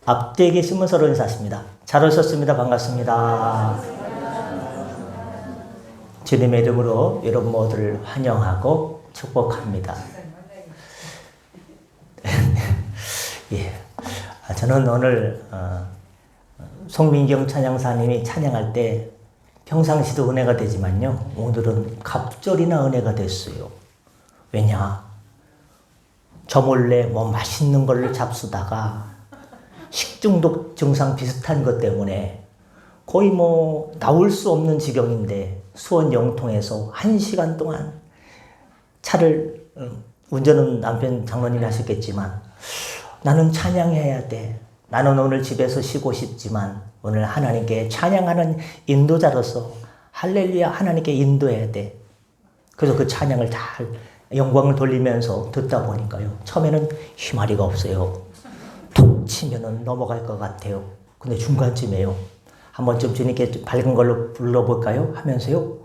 앞뒤에 계시면 서로 인사하십니다. 잘 오셨습니다. 반갑습니다. 주님의 이름으로 여러분 모두를 환영하고 축복합니다. 예, 저는 오늘 송민경 찬양사님이 찬양할 때 평상시도 은혜가 되지만요, 오늘은 갑절이나 은혜가 됐어요. 왜냐? 저 몰래 뭐 맛있는 걸 잡수다가 식중독 증상 비슷한 것 때문에 거의 뭐 나올 수 없는 지경인데 수원 영통에서 1시간 동안 차를 운전은 남편 장로님이 하셨겠지만 나는 찬양해야 돼. 나는 오늘 집에서 쉬고 싶지만 오늘 하나님께 찬양하는 인도자로서 할렐루야 하나님께 인도해야 돼. 그래서 그 찬양을 잘 영광을 돌리면서 듣다 보니까요, 처음에는 희마리가 없어요. 툭 치면은 넘어갈 것 같아요. 근데 중간쯤에요, 한번 좀 주님께 밝은 걸로 불러볼까요? 하면서요,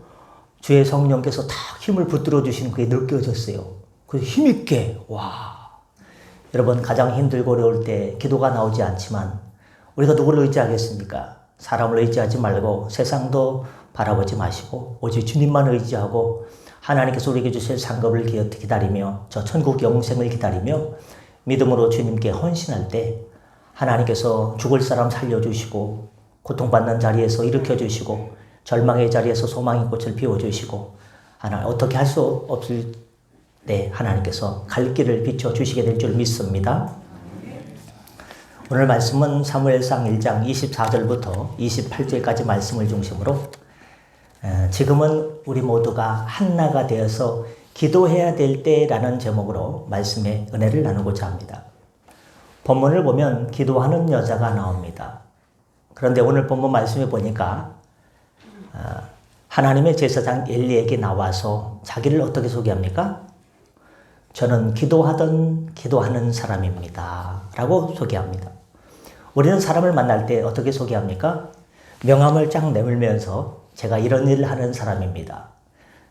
주의 성령께서 탁 힘을 붙들어 주시는 그게 느껴졌어요. 그래서 힘있게, 와. 여러분, 가장 힘들고 어려울 때 기도가 나오지 않지만 우리가 누구를 의지하겠습니까? 사람을 의지하지 말고 세상도 바라보지 마시고 오직 주님만 의지하고 하나님께서 우리에게 주실 상급을 기다리며 저 천국 영생을 기다리며 믿음으로 주님께 헌신할 때 하나님께서 죽을 사람 살려주시고 고통받는 자리에서 일으켜주시고 절망의 자리에서 소망의 꽃을 피워주시고 어떻게 할 수 없을 때 하나님께서 갈 길을 비춰주시게 될 줄 믿습니다. 오늘 말씀은 사무엘상 1장 24절부터 28절까지 말씀을 중심으로 지금은 우리 모두가 한나가 되어서 기도해야 될 때라는 제목으로 말씀의 은혜를 나누고자 합니다. 본문을 보면 기도하는 여자가 나옵니다. 그런데 오늘 본문 말씀에 보니까 하나님의 제사장 엘리에게 나와서 자기를 어떻게 소개합니까? 저는 기도하는 사람입니다 라고 소개합니다. 우리는 사람을 만날 때 어떻게 소개합니까? 명함을 쫙 내밀면서 제가 이런 일을 하는 사람입니다.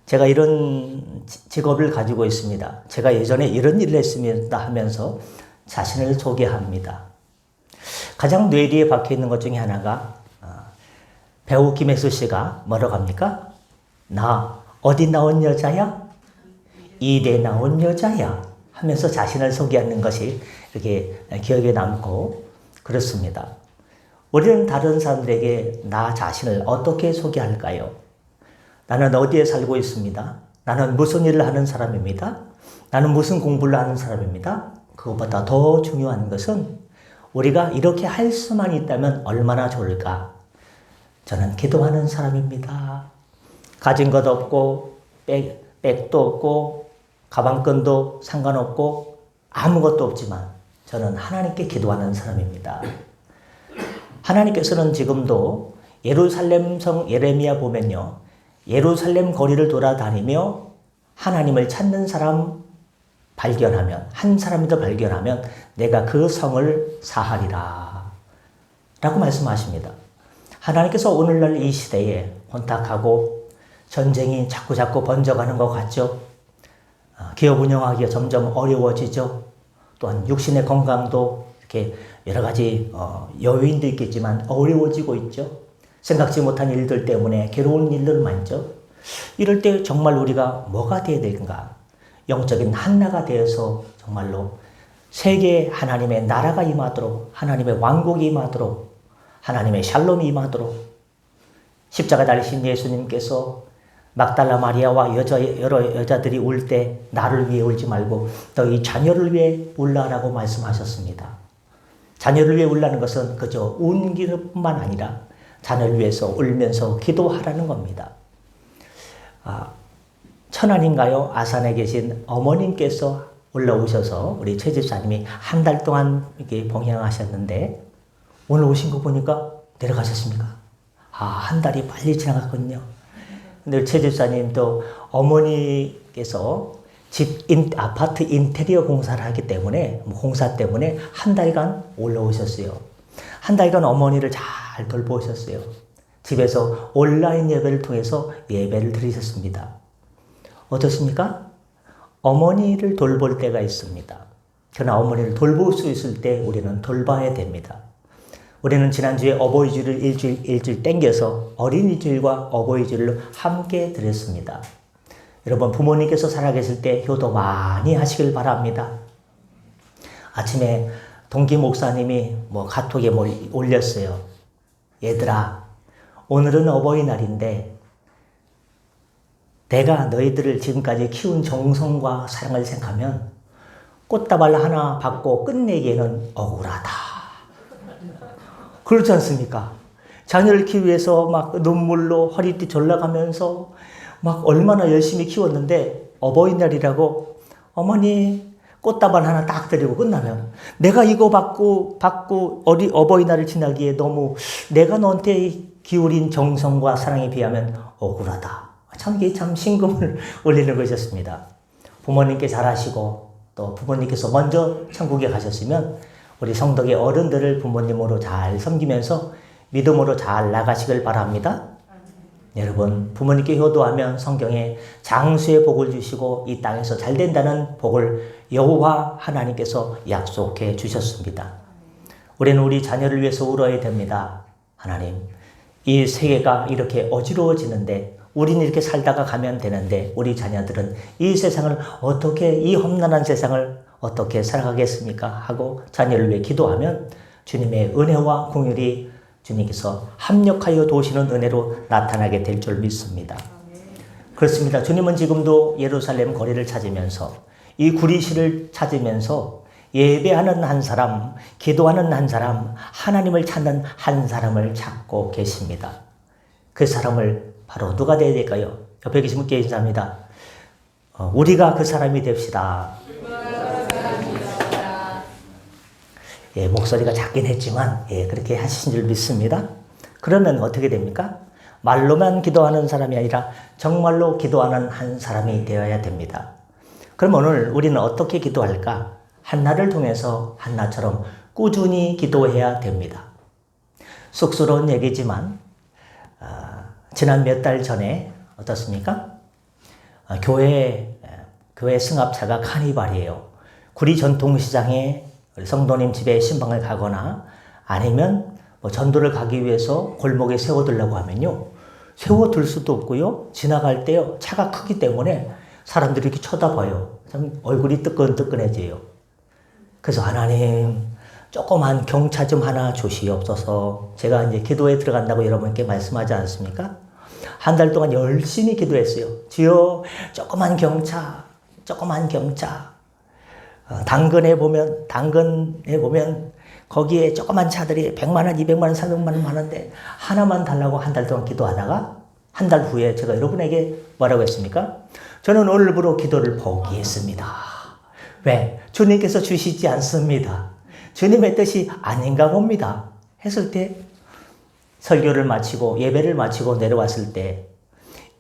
제가 이런 직업을 가지고 있습니다. 제가 예전에 이런 일을 했습니다 하면서 자신을 소개합니다. 가장 뇌리에 박혀있는 것 중에 하나가 배우 김혜수 씨가 뭐라고 합니까? 나 어디 나온 여자야? 이대 나온 여자야 하면서 자신을 소개하는 것이 이렇게 기억에 남고 그렇습니다. 우리는 다른 사람들에게 나 자신을 어떻게 소개할까요? 나는 어디에 살고 있습니다. 나는 무슨 일을 하는 사람입니다. 나는 무슨 공부를 하는 사람입니다. 그것보다 더 중요한 것은 우리가 이렇게 할 수만 있다면 얼마나 좋을까? 저는 기도하는 사람입니다. 가진 것 없고 백도 없고 가방끈도 상관없고 아무것도 없지만 저는 하나님께 기도하는 사람입니다. 하나님께서는 지금도 예루살렘 성 예레미야 보면요, 예루살렘 거리를 돌아다니며 하나님을 찾는 사람 발견하면, 한 사람이라도 발견하면 내가 그 성을 사하리라 라고 말씀하십니다. 하나님께서 오늘날 이 시대에 혼탁하고 전쟁이 자꾸자꾸 번져가는 것 같죠. 기업 운영하기가 점점 어려워지죠. 또한 육신의 건강도 이렇게 여러 가지 여유인도 있겠지만 어려워지고 있죠. 생각지 못한 일들 때문에 괴로운 일들 많죠. 이럴 때 정말 우리가 뭐가 되어야 될까? 영적인 한나가 되어서 정말로 세계에 하나님의 나라가 임하도록, 하나님의 왕국이 임하도록, 하나님의 샬롬이 임하도록, 십자가 달리신 예수님께서 막달라 마리아와 여러 여자들이 울 때 나를 위해 울지 말고 너희 자녀를 위해 울라라고 말씀하셨습니다. 자녀를 위해 울라는 것은 그저 운기는 뿐만 아니라 자녀를 위해서 울면서 기도하라는 겁니다. 천안인가요? 아산에 계신 어머님께서 올라오셔서 우리 최 집사님이 한 달 동안 이렇게 봉양하셨는데 오늘 오신 거 보니까 내려가셨습니까? 한 달이 빨리 지나갔거든요. 근데 최 집사님도 어머니께서 아파트 인테리어 공사를 하기 때문에, 공사 때문에 한 달간 올라오셨어요. 한 달간 어머니를 잘 돌보셨어요. 집에서 온라인 예배를 통해서 예배를 드리셨습니다. 어떻습니까? 어머니를 돌볼 때가 있습니다. 그러나 어머니를 돌볼 수 있을 때 우리는 돌봐야 됩니다. 우리는 지난주에 어버이주를 일주일 땡겨서 어린이주일과 어버이주일로 함께 드렸습니다. 여러분, 부모님께서 살아계실 때 효도 많이 하시길 바랍니다. 아침에 동기 목사님이 카톡에 올렸어요. 얘들아, 오늘은 어버이날인데 내가 너희들을 지금까지 키운 정성과 사랑을 생각하면 꽃다발 하나 받고 끝내기에는 억울하다. 그렇지 않습니까? 자녀를 키우기 위해서 막 눈물로 허리띠 졸라가면서 막 얼마나 열심히 키웠는데 어버이날이라고 어머니 꽃다발 하나 딱 드리고 끝나면 내가 이거 받고 어버이날을 지나기에 너무 내가 너한테 기울인 정성과 사랑에 비하면 억울하다. 이게 참 심금을 울리는 것이었습니다. 부모님께 잘하시고 또 부모님께서 먼저 천국에 가셨으면 우리 성덕의 어른들을 부모님으로 잘 섬기면서 믿음으로 잘 나가시길 바랍니다. 여러분, 부모님께 효도하면 성경에 장수의 복을 주시고 이 땅에서 잘 된다는 복을 여호와 하나님께서 약속해 주셨습니다. 우리는 우리 자녀를 위해서 울어야 됩니다. 하나님, 이 세계가 이렇게 어지러워지는데 우리는 이렇게 살다가 가면 되는데 우리 자녀들은 이 세상을 어떻게, 이 험난한 세상을 어떻게 살아가겠습니까? 하고 자녀를 위해 기도하면 주님의 은혜와 긍휼이 주님께서 합력하여 도우시는 은혜로 나타나게 될 줄 믿습니다. 그렇습니다. 주님은 지금도 예루살렘 거리를 찾으면서 이 구리시를 찾으면서 예배하는 한 사람, 기도하는 한 사람, 하나님을 찾는 한 사람을 찾고 계십니다. 그 사람을 바로 누가 되어야 될까요? 옆에 계신 분께 인사합니다. 우리가 그 사람이 됩시다. 예, 목소리가 작긴 했지만 그렇게 하신 줄 믿습니다. 그러면 어떻게 됩니까? 말로만 기도하는 사람이 아니라 정말로 기도하는 한 사람이 되어야 됩니다. 그럼 오늘 우리는 어떻게 기도할까? 한나를 통해서 한나처럼 꾸준히 기도해야 됩니다. 쑥스러운 얘기지만 지난 몇 달 전에 어떻습니까? 교회 승합차가 카니발이에요. 구리 전통시장에 성도님 집에 신방을 가거나 아니면 전도를 가기 위해서 골목에 세워두려고 하면요, 세워둘 수도 없고요, 지나갈 때요 차가 크기 때문에 사람들이 이렇게 쳐다봐요. 참 얼굴이 뜨끈뜨끈해져요. 그래서 하나님, 조그만 경차 좀 하나 주시옵소서. 제가 이제 기도에 들어간다고 여러분께 말씀하지 않습니까? 한 달 동안 열심히 기도했어요. 주여, 조그만 경차. 당근에 보면 거기에 조그만 차들이 100만 원, 200만 원, 300만 원 많은데 하나만 달라고 한 달 동안 기도하다가 한 달 후에 제가 여러분에게 뭐라고 했습니까? 저는 오늘부로 기도를 포기했습니다. 왜? 주님께서 주시지 않습니다. 주님의 뜻이 아닌가 봅니다. 했을 때 설교를 마치고 예배를 마치고 내려왔을 때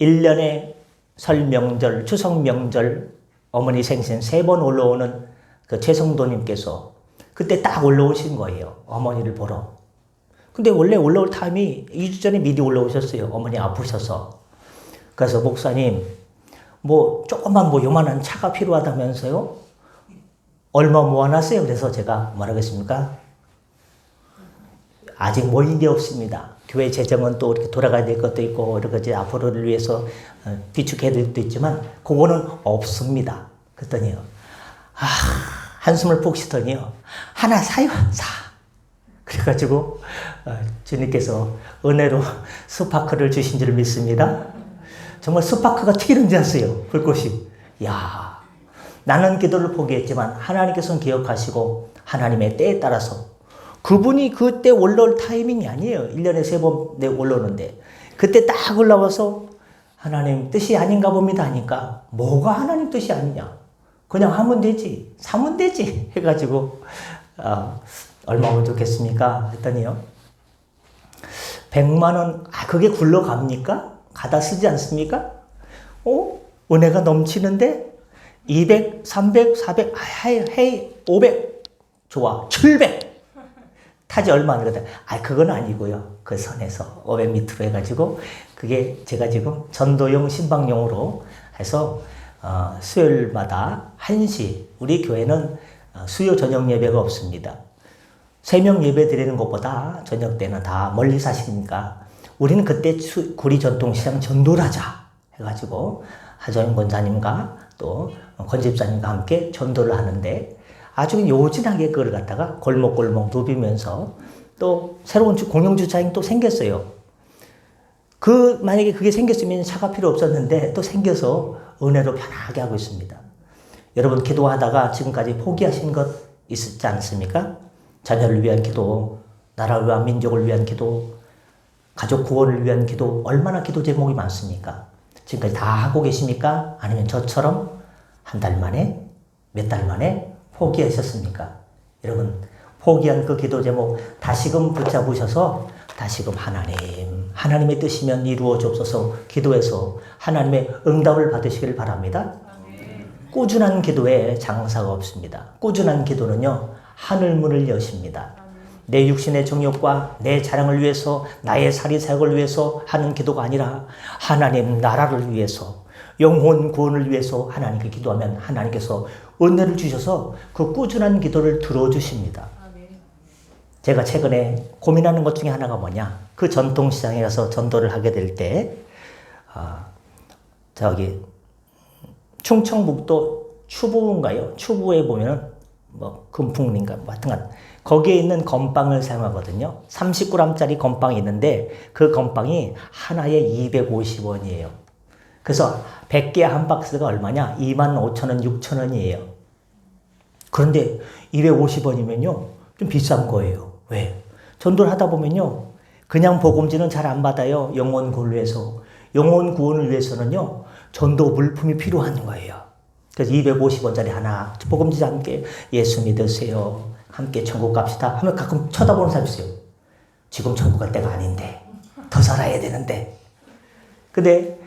1년에 설 명절, 추석 명절, 어머니 생신 3번 올라오는 그 최성도님께서 그때 딱 올라오신 거예요. 어머니를 보러. 근데 원래 올라올 타임이 2주 전에 미리 올라오셨어요. 어머니 아프셔서. 그래서 목사님, 조그만 요만한 차가 필요하다면서요? 얼마 모아놨어요? 그래서 제가 뭐라고 했습니까? 아직 모인 게 없습니다. 교회 재정은 또 이렇게 돌아가야 될 것도 있고, 이렇게 앞으로를 위해서 비축해야 될 것도 있지만, 그거는 없습니다. 그랬더니요, 한숨을 푹 쉬더니요, 하나 사요, 사. 그래가지고, 주님께서 은혜로 스파크를 주신 줄 믿습니다. 정말 스파크가 튀기는 줄 알았어요, 불꽃이. 야, 나는 기도를 포기했지만, 하나님께서는 기억하시고, 하나님의 때에 따라서, 그분이 그때 올라올 타이밍이 아니에요. 1년에 3번 올라오는데. 그때 딱 올라와서 하나님 뜻이 아닌가 봅니다 하니까 뭐가 하나님 뜻이 아니냐. 그냥 하면 되지. 사면 되지. 해가지고 얼마면 좋겠습니까? 했더니요. 100만 원. 그게 굴러갑니까? 가다 쓰지 않습니까? 은혜가 넘치는데 200, 300, 400, 헤이 500. 좋아. 700. 타지 얼마 안 되거든. 그건 아니고요. 그 선에서 500m로 해가지고 그게 제가 지금 전도용 신방용으로 해서 수요일마다 1시 우리 교회는 수요 저녁 예배가 없습니다. 새벽 예배 드리는 것보다 저녁 때는 다 멀리 사시니까 우리는 그때 구리 전통시장 전도를 하자 해가지고 하정인 권사님과 또 권집사님과 함께 전도를 하는데 아주 요진하게 그걸 갖다가 골목골목 누비면서 또 새로운 공영주차장이 또 생겼어요. 만약에 그게 생겼으면 차가 필요 없었는데 또 생겨서 은혜로 편하게 하고 있습니다. 여러분 기도하다가 지금까지 포기하신 것 있지 않습니까? 자녀를 위한 기도, 나라를 위한 민족을 위한 기도, 가족 구원을 위한 기도, 얼마나 기도 제목이 많습니까? 지금까지 다 하고 계십니까? 아니면 저처럼 한 달 만에, 몇 달 만에 포기하셨습니까? 여러분, 포기한 그 기도 제목 다시금 붙잡으셔서 다시금 하나님의 뜻이면 이루어 주옵소서 기도해서 하나님의 응답을 받으시길 바랍니다. 꾸준한 기도에 장사가 없습니다. 꾸준한 기도는요, 하늘문을 여십니다. 내 육신의 정욕과 내 자랑을 위해서, 나의 사리사욕을 위해서 하는 기도가 아니라 하나님 나라를 위해서, 영혼 구원을 위해서 하나님께 기도하면 하나님께서 은혜를 주셔서 그 꾸준한 기도를 들어주십니다. 제가 최근에 고민하는 것 중에 하나가 뭐냐, 그 전통시장에 가서 전도를 하게 될 때 충청북도 추부인가요? 추부에 보면은 금풍리인가 하여튼간 거기에 있는 건빵을 사용하거든요. 30g짜리 건빵이 있는데 그 건빵이 하나에 250원이에요. 그래서 100개 한 박스가 얼마냐? 25,000원, 6,000원이에요. 그런데 250원이면요, 좀 비싼 거예요. 왜? 전도를 하다 보면요, 그냥 복음지는 잘 안 받아요. 영혼 구원을 위해서. 영혼 구원을 위해서는요, 전도 물품이 필요한 거예요. 그래서 250원짜리 하나, 복음지와 함께 예수 믿으세요. 함께 천국 갑시다 하면 가끔 쳐다보는 사람이 있어요. 지금 천국 갈 때가 아닌데, 더 살아야 되는데. 근데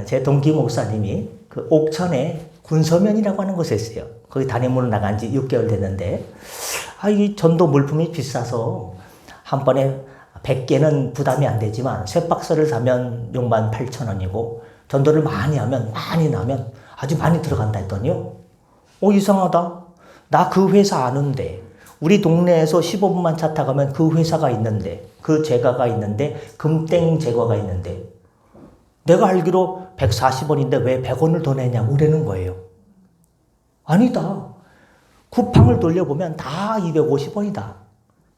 제 동기 목사님이 그 옥천에 군서면이라고 하는 곳에 있어요. 거기 담임으로 나간 지 6개월 됐는데, 이 전도 물품이 비싸서 한 번에 100개는 부담이 안 되지만 세 박스를 사면 68,000원이고 전도를 많이 나면 아주 많이 들어간다 했더니요, 이상하다. 나 그 회사 아는데, 우리 동네에서 15분만 차 타가면 그 회사가 있는데, 그 제과가 있는데, 금땡 제과가 있는데, 내가 알기로 140원인데 왜 100원을 더 내냐고 그러는 거예요. 아니다. 쿠팡을 돌려보면 다 250원이다.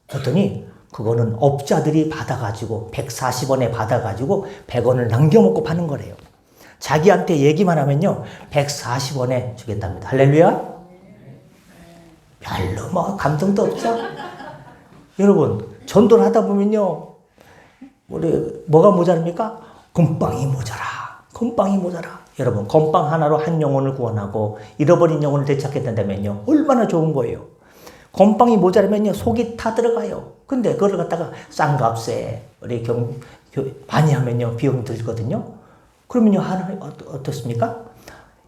그랬더니 그거는 업자들이 받아가지고 140원에 받아가지고 100원을 남겨먹고 파는 거래요. 자기한테 얘기만 하면요, 140원에 주겠답니다. 할렐루야? 별로 감동도 없죠? 여러분, 전도를 하다 보면요, 뭐가 모자랍니까? 건빵이 모자라. 여러분, 건빵 하나로 한 영혼을 구원하고 잃어버린 영혼을 되찾겠다면요, 얼마나 좋은 거예요. 건빵이 모자라면요, 속이 타 들어가요. 근데 그걸 갖다가 싼 값에 우리 많이 하면요, 비용 들거든요. 그러면요, 어떻습니까?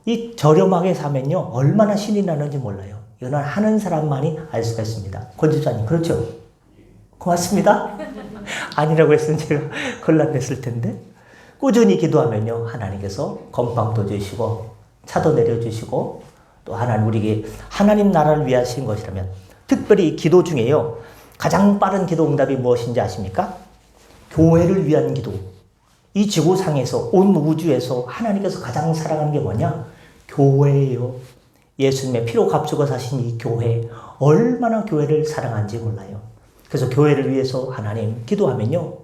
이 저렴하게 사면요, 얼마나 신이 나는지 몰라요. 이거는 하는 사람만이 알 수가 있습니다. 권집사님, 그렇죠? 고맙습니다. 아니라고 했으면 제가 곤란했을 텐데. 꾸준히 기도하면요, 하나님께서 건빵도 주시고 차도 내려주시고, 또 우리에게 하나님 나라를 위하신 것이라면, 특별히 기도 중에요, 가장 빠른 기도 응답이 무엇인지 아십니까? 교회를 위한 기도. 이 지구상에서, 온 우주에서 하나님께서 가장 사랑하는 게 뭐냐? 교회예요. 예수님의 피로 값주고 사신 이 교회, 얼마나 교회를 사랑하는지 몰라요. 그래서 교회를 위해서 하나님 기도하면요,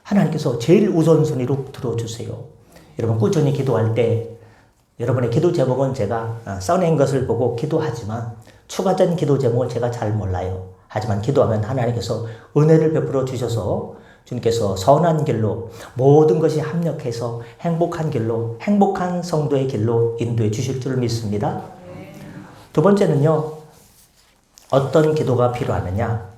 하나님께서 제일 우선순위로 들어주세요. 여러분, 꾸준히 기도할 때 여러분의 기도 제목은 제가 써낸 것을 보고 기도하지만 추가된 기도 제목은 제가 잘 몰라요. 하지만 기도하면 하나님께서 은혜를 베풀어 주셔서 주님께서 선한 길로, 모든 것이 합력해서 행복한 길로, 행복한 성도의 길로 인도해 주실 줄 믿습니다. 두 번째는요, 어떤 기도가 필요하느냐?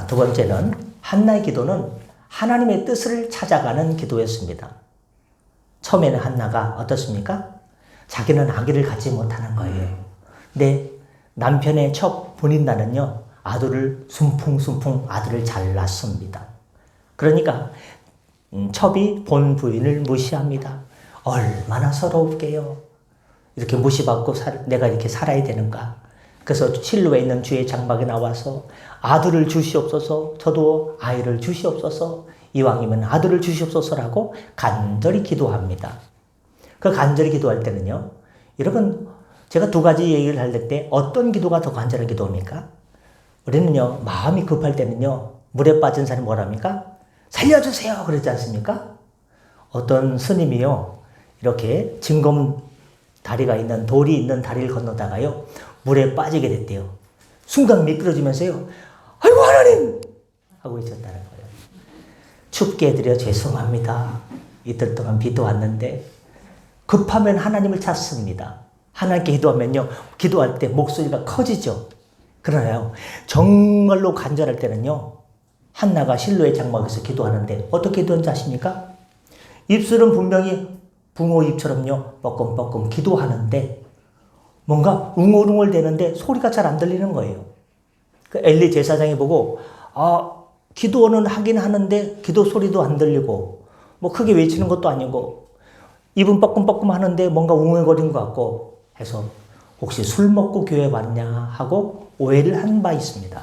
두 번째는, 한나의 기도는 하나님의 뜻을 찾아가는 기도였습니다. 처음에는 한나가 어떻습니까? 자기는 아기를 갖지 못하는 거예요. 근데 남편의 첫 본인나는요, 아들을 순풍순풍 아들을 잘 낳습니다. 그러니까 첩이 본 부인을 무시합니다. 얼마나 서러울게요. 이렇게 무시받고 내가 이렇게 살아야 되는가. 그래서 실로에 있는 주의 장막에 나와서 아들을 주시옵소서, 저도 아이를 주시옵소서, 이왕이면 아들을 주시옵소서라고 간절히 기도합니다. 그 간절히 기도할 때는요, 여러분, 제가 두 가지 얘기를 할 때 어떤 기도가 더 간절한 기도입니까? 우리는요, 마음이 급할 때는요, 물에 빠진 사람이 뭐랍니까? 살려주세요! 그러지 않습니까? 어떤 스님이요, 이렇게 징검 다리가 있는, 돌이 있는 다리를 건너다가요, 물에 빠지게 됐대요. 순간 미끄러지면서요, 아이고, 하나님! 하고 있었다는 거예요. 춥게 해드려 죄송합니다. 이틀 동안 비도 왔는데, 급하면 하나님을 찾습니다. 하나님께 기도하면요, 기도할 때 목소리가 커지죠. 그러나요, 정말로 간절할 때는요, 한나가 실로의 장막에서 기도하는데 어떻게 기도하는지 아십니까? 입술은 분명히 붕어 입처럼요, 뻐끔뻐끔 기도하는데 뭔가 웅얼웅얼 대는데 소리가 잘 안 들리는 거예요. 그 엘리 제사장이 보고, 기도는 하긴 하는데 기도 소리도 안 들리고 뭐 크게 외치는 것도 아니고 입은 뻐끔뻐끔 하는데 뭔가 웅얼거리는 것 같고 해서 혹시 술 먹고 교회 왔냐 하고 오해를 한 바 있습니다.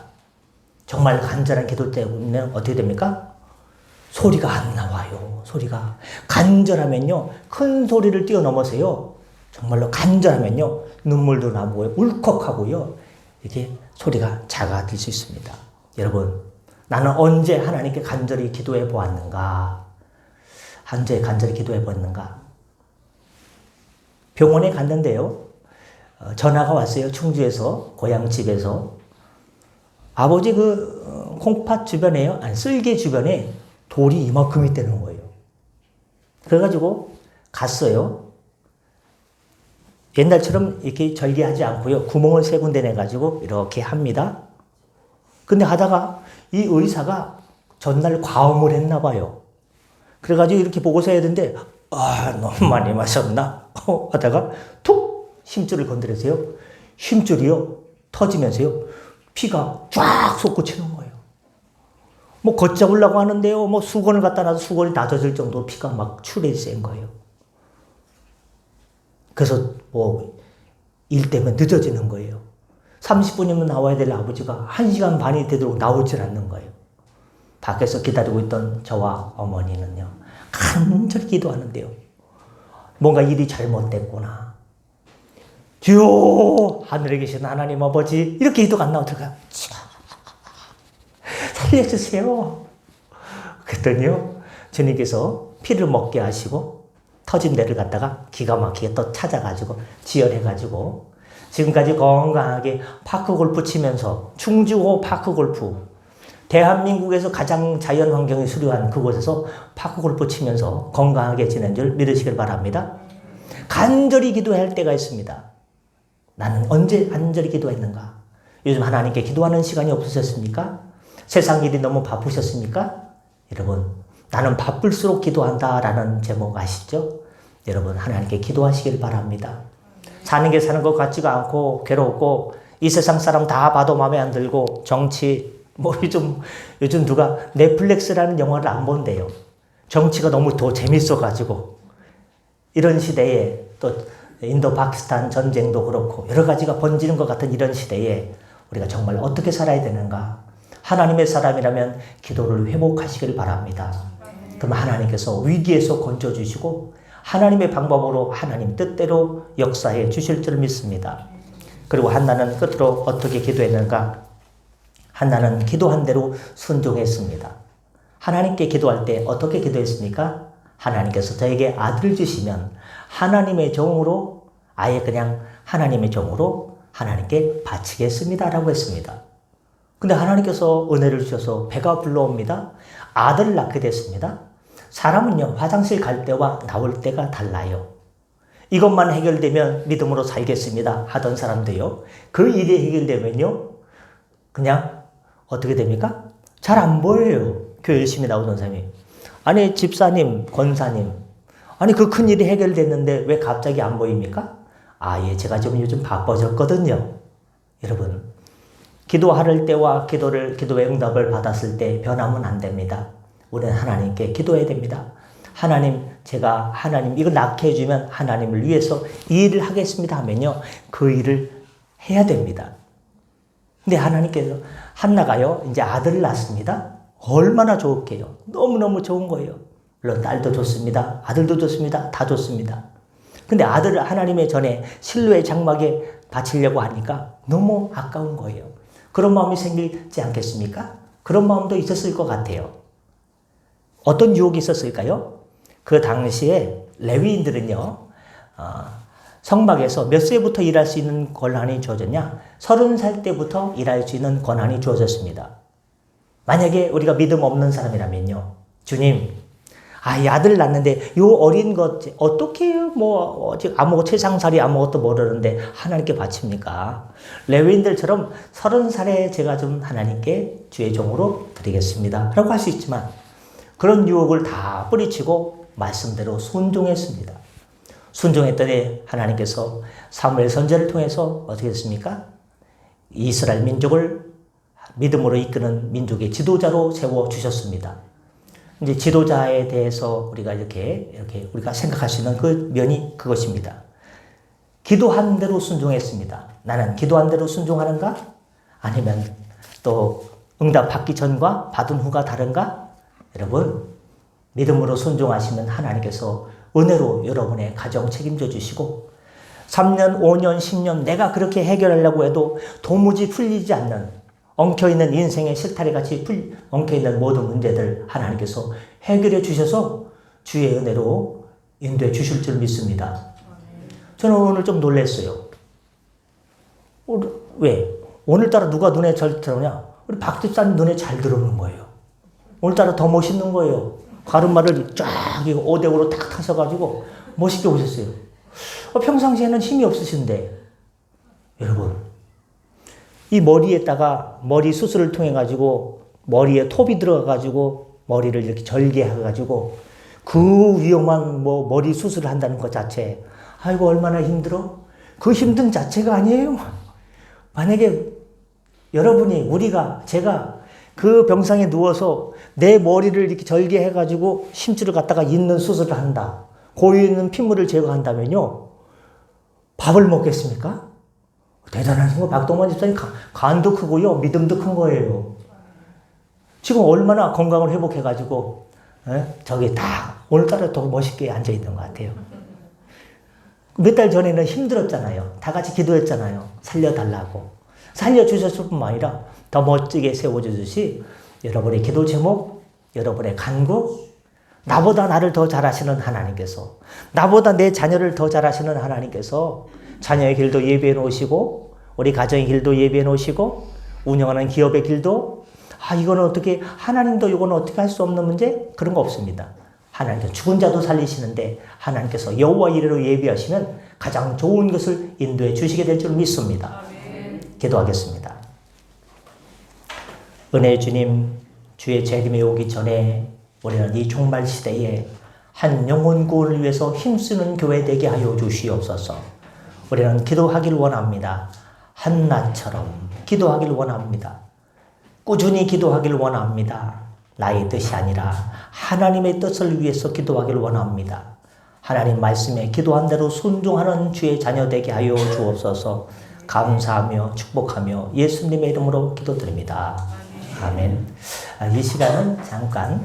정말 간절한 기도 때문에 어떻게 됩니까? 소리가 안 나와요. 소리가. 간절하면요, 큰 소리를 뛰어넘어서요, 정말로 간절하면요, 눈물도 나고요, 울컥하고요, 이게 소리가 작아질 수 있습니다. 여러분, 나는 언제 하나님께 간절히 기도해 보았는가? 언제 간절히 기도해 보았는가? 병원에 갔는데요, 전화가 왔어요. 충주에서, 고향 집에서. 아버지 콩팥 주변에요, 쓸개 주변에 돌이 이만큼 있다는 거예요. 그래가지고 갔어요. 옛날처럼 이렇게 절개하지 않고요, 구멍을 세 군데 내가지고 이렇게 합니다. 근데 하다가 이 의사가 전날 과음을 했나 봐요. 그래가지고 이렇게 보고서 해야 되는데, 너무 많이 마셨나? 하다가 툭! 힘줄을 건드렸어요. 힘줄이요, 터지면서요, 피가 쫙 솟구치는 거예요. 뭐 걷잡으려고 하는데요, 뭐 수건을 갖다 놔도 수건이 다 젖을 정도로 피가 막 출해이 센 거예요. 그래서 뭐 일 때문에 늦어지는 거예요. 30분이면 나와야 될 아버지가 1시간 반이 되도록 나오질 않는 거예요. 밖에서 기다리고 있던 저와 어머니는요, 간절히 기도하는데요, 뭔가 일이 잘못됐구나. 주여, 하늘에 계신 하나님 아버지, 이렇게 기도가 안 나오더라고요. 살려주세요. 그랬더니요, 주님께서 피를 먹게 하시고 터진 데를 갖다가 기가 막히게 또 찾아가지고 지혈해가지고 지금까지 건강하게 파크골프 치면서, 충주호 파크골프, 대한민국에서 가장 자연 환경이 수려한 그곳에서 파크골프 치면서 건강하게 지낸 줄 믿으시길 바랍니다. 간절히 기도할 때가 있습니다. 나는 언제 간절히 기도했는가? 요즘 하나님께 기도하는 시간이 없으셨습니까? 세상 일이 너무 바쁘셨습니까? 여러분, 나는 바쁠수록 기도한다라는 제목 아시죠? 여러분, 하나님께 기도하시길 바랍니다. 사는 게 사는 것 같지가 않고 괴롭고 이 세상 사람 다 봐도 마음에 안 들고 정치, 뭐 요즘 누가 넷플릭스라는 영화를 안 본대요. 정치가 너무 더 재밌어가지고. 이런 시대에 또 인도 파키스탄 전쟁도 그렇고 여러 가지가 번지는 것 같은 이런 시대에 우리가 정말 어떻게 살아야 되는가? 하나님의 사람이라면 기도를 회복하시길 바랍니다. 그럼 하나님께서 위기에서 건져주시고 하나님의 방법으로 하나님 뜻대로 역사해 주실 줄 믿습니다. 그리고 한나는 끝으로 어떻게 기도했는가? 한나는 기도한 대로 순종했습니다. 하나님께 기도할 때 어떻게 기도했습니까? 하나님께서 저에게 아들을 주시면 하나님의 종으로, 아예 그냥 하나님의 종으로 하나님께 바치겠습니다라고 했습니다. 근데 하나님께서 은혜를 주셔서 배가 불러옵니다. 아들을 낳게 됐습니다. 사람은요, 화장실 갈 때와 나올 때가 달라요. 이것만 해결되면 믿음으로 살겠습니다 하던 사람도요, 그 일이 해결되면요, 그냥 어떻게 됩니까? 잘 안 보여요. 교회 열심히 나오던 사람이. 아니, 집사님, 권사님, 아니 그 큰 일이 해결됐는데 왜 갑자기 안 보입니까? 예, 제가 좀 요즘 바빠졌거든요. 여러분, 기도할 때와 기도의 응답을 받았을 때 변하면 안 됩니다. 우리는 하나님께 기도해야 됩니다. 하나님, 제가 하나님 이걸 낳게 해주면 하나님을 위해서 이 일을 하겠습니다 하면요, 그 일을 해야 됩니다. 근데 하나님께서 한나가요, 이제 아들을 낳습니다. 얼마나 좋을게요. 너무너무 좋은 거예요. 물론 딸도 좋습니다. 아들도 좋습니다. 다 좋습니다. 근데 아들을 하나님의 전에 실로의 장막에 바치려고 하니까 너무 아까운 거예요. 그런 마음이 생기지 않겠습니까? 그런 마음도 있었을 것 같아요. 어떤 유혹이 있었을까요? 그 당시에 레위인들은요, 성막에서 몇 세부터 일할 수 있는 권한이 주어졌냐? 30살 때부터 일할 수 있는 권한이 주어졌습니다. 만약에 우리가 믿음 없는 사람이라면요, 주님, 이 아들 낳는데 요 어린 것 어떻게 아무것도 세상살이 아무것도 모르는데 하나님께 바칩니까? 레위인들처럼 30살에 제가 좀 하나님께 주의 종으로 드리겠습니다 라고 할 수 있지만, 그런 유혹을 다 뿌리치고 말씀대로 순종했습니다. 순종했더니 하나님께서 사무엘 선지자를 통해서 어떻게 했습니까? 이스라엘 민족을 믿음으로 이끄는 민족의 지도자로 세워주셨습니다. 이제 지도자에 대해서 우리가 이렇게 우리가 생각할 수 있는 그 면이 그것입니다. 기도한 대로 순종했습니다. 나는 기도한 대로 순종하는가? 아니면 또 응답 받기 전과 받은 후가 다른가? 여러분, 믿음으로 순종하시면 하나님께서 은혜로 여러분의 가정 책임져 주시고 3년, 5년, 10년 내가 그렇게 해결하려고 해도 도무지 풀리지 않는 엉켜있는 인생의 실타래 같이 엉켜있는 모든 문제들 하나님께서 해결해 주셔서 주의 은혜로 인도해 주실 줄 믿습니다. 저는 오늘 좀 놀랐어요. 왜? 오늘따라 누가 눈에 잘 들어오냐? 우리 박 집사님 눈에 잘 들어오는 거예요. 오늘따라 더 멋있는 거예요. 가르마를 쫙 5대5로 탁 타셔가지고 멋있게 오셨어요. 평상시에는 힘이 없으신데, 여러분, 이 머리에다가 머리 수술을 통해 가지고 머리에 톱이 들어가 가지고 머리를 이렇게 절개해 가지고 그 위험한 머리 수술을 한다는 것 자체, 아이고 얼마나 힘들어? 그 힘든 자체가 아니에요. 만약에 여러분이, 제가 그 병상에 누워서 내 머리를 이렇게 절개해 가지고 심줄을 갖다가 잇는 수술을 한다. 고여 있는 핏물을 제거한다면요, 밥을 먹겠습니까? 대단하신 거, 박동원 집사님 간도 크고요, 믿음도 큰 거예요. 지금 얼마나 건강을 회복해가지고, 저기 다 오늘따라 더 멋있게 앉아있는 것 같아요. 몇 달 전에는 힘들었잖아요. 다 같이 기도했잖아요. 살려달라고. 살려주셨을 뿐만 아니라 더 멋지게 세워주듯이 여러분의 기도 제목, 여러분의 간구, 나보다 나를 더 잘하시는 하나님께서, 나보다 내 자녀를 더 잘하시는 하나님께서 자녀의 길도 예비해 놓으시고, 우리 가정의 길도 예비해 놓으시고, 운영하는 기업의 길도, 이거는 어떻게, 하나님도 이거는 어떻게 할 수 없는 문제? 그런 거 없습니다. 하나님께서 죽은 자도 살리시는데 하나님께서 여호와 이레로 예비하시면 가장 좋은 것을 인도해 주시게 될 줄 믿습니다. 기도하겠습니다. 은혜의 주님, 주의 재림이 오기 전에 우리는 이 종말 시대에 한 영혼 구원을 위해서 힘쓰는 교회 되게 하여 주시옵소서. 우리는 기도하기를 원합니다. 한나처럼 기도하기를 원합니다. 꾸준히 기도하기를 원합니다. 나의 뜻이 아니라 하나님의 뜻을 위해서 기도하기를 원합니다. 하나님 말씀에 기도한 대로 순종하는 주의 자녀 되게 하여 주옵소서. 감사하며 축복하며 예수님의 이름으로 기도드립니다. 아멘. 이 시간은 잠깐